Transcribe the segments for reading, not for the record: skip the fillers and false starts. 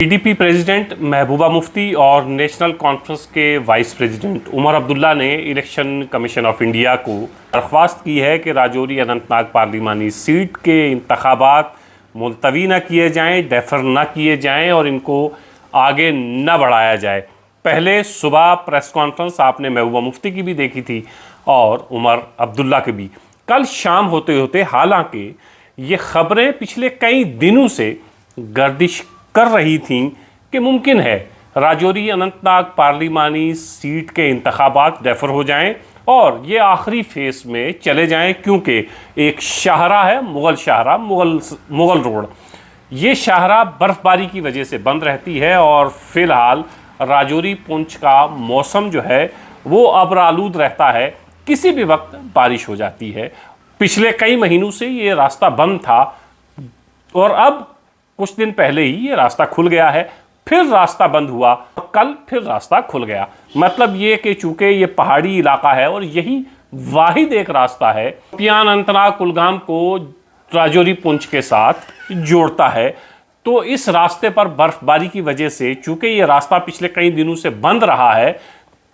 PDP president Mehbooba Mufti और national conference के vice president Omar Abdullah ने इलेक्शन कमीशन ऑफ इंडिया को दरख्वास्त की है कि राजौरी अनंतनाग पार्लिमानी सीट के इंतखाबात मुलतवी न किए जाएं, डेफर न किए जाएं और इनको आगे न बढ़ाया जाए। पहले सुबह प्रेस कॉन्फ्रेंस आपने महबूबा मुफ्ती की भी देखी थी और उमर अब्दुल्ला की भी। कल शाम होते होते हालांकि ये खबरें पिछले कई दिनों से गर्दिश कर रही थीं कि मुमकिन है राजौरी अनंतनाग पार्लिमानी सीट के इंतखाबात डेफर हो जाएं और ये आखिरी फेस में चले जाएं, क्योंकि एक शाहरा है मुगल शाहरा, मुगल रोड। ये शाहरा बर्फबारी की वजह से बंद रहती है और फिलहाल राजौरी पुंछ का मौसम जो है वो अबरालूद रहता है, किसी भी वक्त बारिश हो जाती है। पिछले कई महीनों से ये रास्ता बंद था और अब कुछ दिन पहले ही ये रास्ता खुल गया है। फिर रास्ता बंद हुआ, कल फिर रास्ता खुल गया। मतलब ये कि चूंकि ये पहाड़ी इलाका है और यही वाहिद एक रास्ता है शोपियान अनंतनाग कुलगाम को राजौरी पुंछ के साथ जोड़ता है, तो इस रास्ते पर बर्फबारी की वजह से चूंकि ये रास्ता पिछले कई दिनों से बंद रहा है,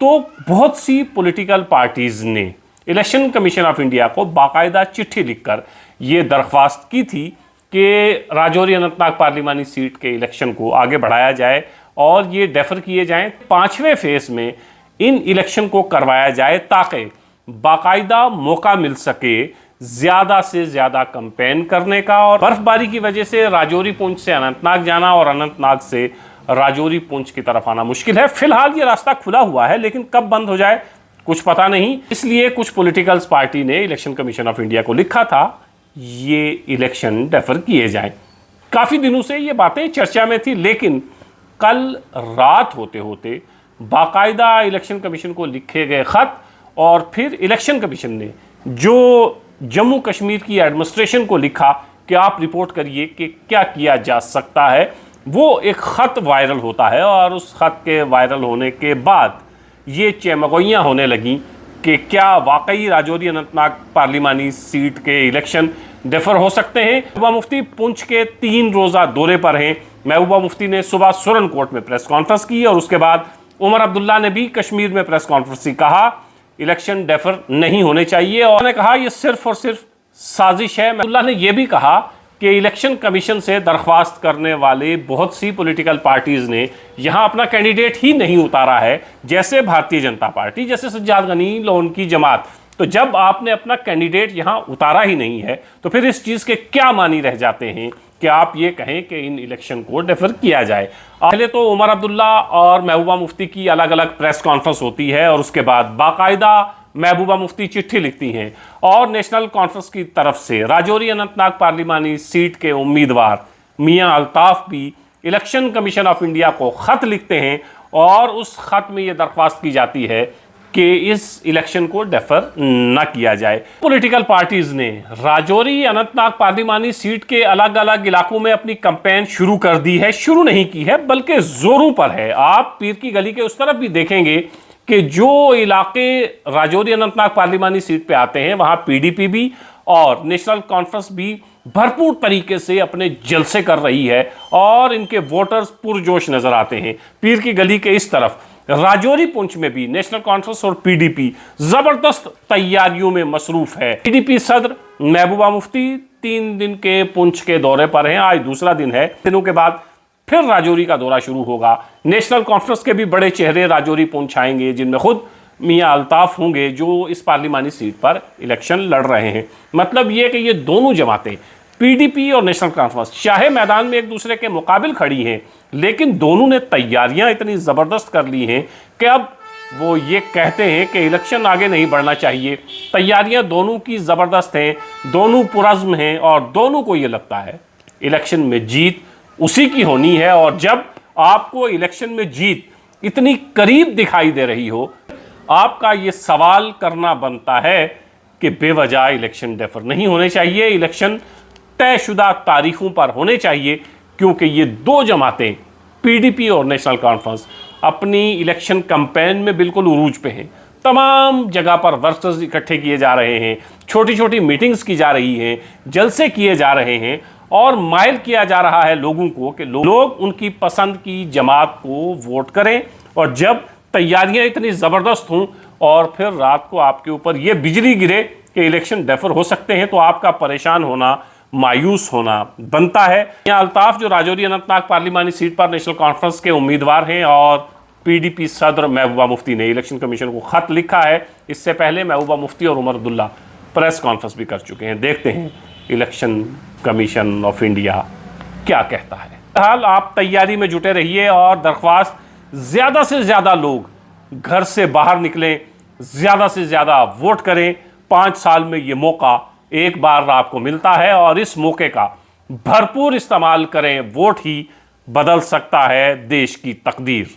तो बहुत सी पॉलिटिकल पार्टीज ने इलेक्शन कमीशन ऑफ इंडिया को बाकायदा चिट्ठी लिखकर ये दरख्वास्त की थी कि राजौरी अनंतनाग पार्लिमानी सीट के इलेक्शन को आगे बढ़ाया जाए और ये डेफर किए जाएं। 5वें फेस में इन इलेक्शन को करवाया जाए ताकि बाकायदा मौका मिल सके ज़्यादा से ज़्यादा कैंपेन करने का। और बर्फबारी की वजह से राजौरी पुंछ से अनंतनाग जाना और अनंतनाग से राजौरी पुंछ की तरफ आना मुश्किल है। फिलहाल ये रास्ता खुला हुआ है, लेकिन कब बंद हो जाए कुछ पता नहीं। इसलिए कुछ पॉलिटिकल पार्टी ने इलेक्शन कमीशन ऑफ इंडिया को लिखा था ये इलेक्शन डेफर किए जाएं। काफ़ी दिनों से ये बातें चर्चा में थी, लेकिन कल रात होते होते बाकायदा इलेक्शन कमीशन को लिखे गए ख़त और फिर इलेक्शन कमीशन ने जो जम्मू कश्मीर की एडमिनिस्ट्रेशन को लिखा कि आप रिपोर्ट करिए कि क्या किया जा सकता है, वो एक ख़त वायरल होता है। और उस ख़त के वायरल होने के बाद ये चमगोइयाँ होने लगीं कि क्या वाकई राजौरी अनंतनाग पार्लिमानी सीट के इलेक्शन डेफर हो सकते हैं। महबूबा मुफ्ती पुंछ के 3 रोज़ा दौरे पर हैं। महबूबा मुफ्ती ने सुबह सुरन कोर्ट में प्रेस कॉन्फ्रेंस की और उसके बाद उमर अब्दुल्ला ने भी कश्मीर में प्रेस कॉन्फ्रेंस की, कहा इलेक्शन डेफर नहीं होने चाहिए और उन्होंने कहा यह सिर्फ और सिर्फ साजिश है। अब्दुल्ला ने यह भी कहा कि इलेक्शन कमीशन से दरख्वास्त करने वाले बहुत सी पॉलिटिकल पार्टीज़ ने यहाँ अपना कैंडिडेट ही नहीं उतारा है, जैसे भारतीय जनता पार्टी, जैसे सज्जाद गनी लोन की जमात। तो जब आपने अपना कैंडिडेट यहाँ उतारा ही नहीं है तो फिर इस चीज़ के क्या मानी रह जाते हैं कि आप ये कहें कि इन इलेक्शन को डेफर किया जाए। पहले तो उमर अब्दुल्ला और महबूबा मुफ्ती की अलग अलग प्रेस कॉन्फ्रेंस होती है और उसके बाद बाकायदा महबूबा मुफ्ती चिट्ठी लिखती हैं और नेशनल कॉन्फ्रेंस की तरफ से राजौरी अनंतनाग पार्लिमानी सीट के उम्मीदवार मियां अल्ताफ भी इलेक्शन कमीशन ऑफ इंडिया को ख़त लिखते हैं और उस ख़त में ये दरख्वास्त की जाती है कि इस इलेक्शन को डेफर न किया जाए। पॉलिटिकल पार्टीज़ ने राजौरी अनंतनाग पार्लिमानी सीट के अलग अलग इलाकों में अपनी कैंपेन शुरू कर दी है। शुरू नहीं की है बल्कि जोरों पर है। आप पीर की गली के उस तरफ भी देखेंगे कि जो इलाके राजौरी अनंतनाग पार्लिमानी सीट पे आते हैं वहाँ पीडीपी भी और नेशनल कॉन्फ्रेंस भी भरपूर तरीके से अपने जलसे कर रही है और इनके वोटर्स पुरजोश नजर आते हैं। पीर की गली के इस तरफ राजौरी पुंछ में भी नेशनल कॉन्फ्रेंस और पीडीपी जबरदस्त तैयारियों में मसरूफ है। पीडीपी सदर महबूबा मुफ्ती 3 दिन के पुंछ के दौरे पर हैं, आज दूसरा दिन है। दिनों के बाद फिर राजौरी का दौरा शुरू होगा। नेशनल कॉन्फ्रेंस के भी बड़े चेहरे राजौरी पुंछ आएंगे, जिनमें खुद मियां अल्ताफ होंगे जो इस पार्लिमानी सीट पर इलेक्शन लड़ रहे हैं। मतलब ये कि ये दोनों जमातें पीडीपी और नेशनल कॉन्फ्रेंस चाहे मैदान में एक दूसरे के मुकाबिल खड़ी हैं, लेकिन दोनों ने तैयारियां इतनी ज़बरदस्त कर ली हैं कि अब वो ये कहते हैं कि इलेक्शन आगे नहीं बढ़ना चाहिए। तैयारियां दोनों की ज़बरदस्त हैं, दोनों पुरज़्म हैं और दोनों को ये लगता है इलेक्शन में जीत उसी की होनी है। और जब आपको इलेक्शन में जीत इतनी करीब दिखाई दे रही हो, आपका ये सवाल करना बनता है कि बेवजह इलेक्शन डेफर नहीं होने चाहिए। इलेक्शन तयशुदा तारीखों पर होने चाहिए, क्योंकि ये दो जमातें पीडीपी और नेशनल कॉन्फ्रेंस अपनी इलेक्शन कैंपेन में बिल्कुल उरूज पे हैं। तमाम जगह पर वर्कर्स इकट्ठे किए जा रहे हैं, छोटी छोटी मीटिंग्स की जा रही हैं, जलसे किए जा रहे हैं और माइल किया जा रहा है लोगों को कि लोग उनकी पसंद की जमात को वोट करें। और जब तैयारियां इतनी ज़बरदस्त हों और फिर रात को आपके ऊपर ये बिजली गिरे कि इलेक्शन डेफर हो सकते हैं, तो आपका परेशान होना, मायूस होना बनता है। यहाँ अल्ताफ जो राजौरी अनंतनाग पार्लिमानी सीट पर नेशनल कॉन्फ्रेंस के उम्मीदवार हैं, और पीडीपी सदर महबूबा मुफ्ती ने इलेक्शन कमीशन को खत लिखा है। इससे पहले महबूबा मुफ्ती और उमर अब्दुल्ला प्रेस कॉन्फ्रेंस भी कर चुके हैं। देखते हैं इलेक्शन कमीशन ऑफ इंडिया क्या कहता है। फिलहाल आप तैयारी में जुटे रहिए और दरख्वास्त ज़्यादा से ज़्यादा लोग घर से बाहर निकलें, ज़्यादा से ज़्यादा वोट करें। 5 साल में ये मौका एक बार आपको मिलता है और इस मौके का भरपूर इस्तेमाल करें। वोट ही बदल सकता है देश की तकदीर।